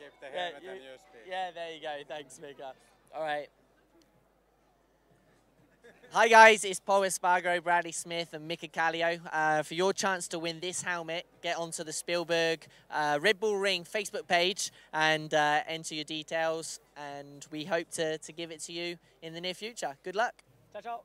gift, the helmet and USP. Yeah, there you go. Thanks, Mika. All right. Hi guys, it's Pol Espargaró, Bradley Smith and Mika Kallio. For your chance to win this helmet, get onto the Spielberg Red Bull Ring Facebook page and enter your details, and we hope to give it to you in the near future. Good luck. Ciao, ciao.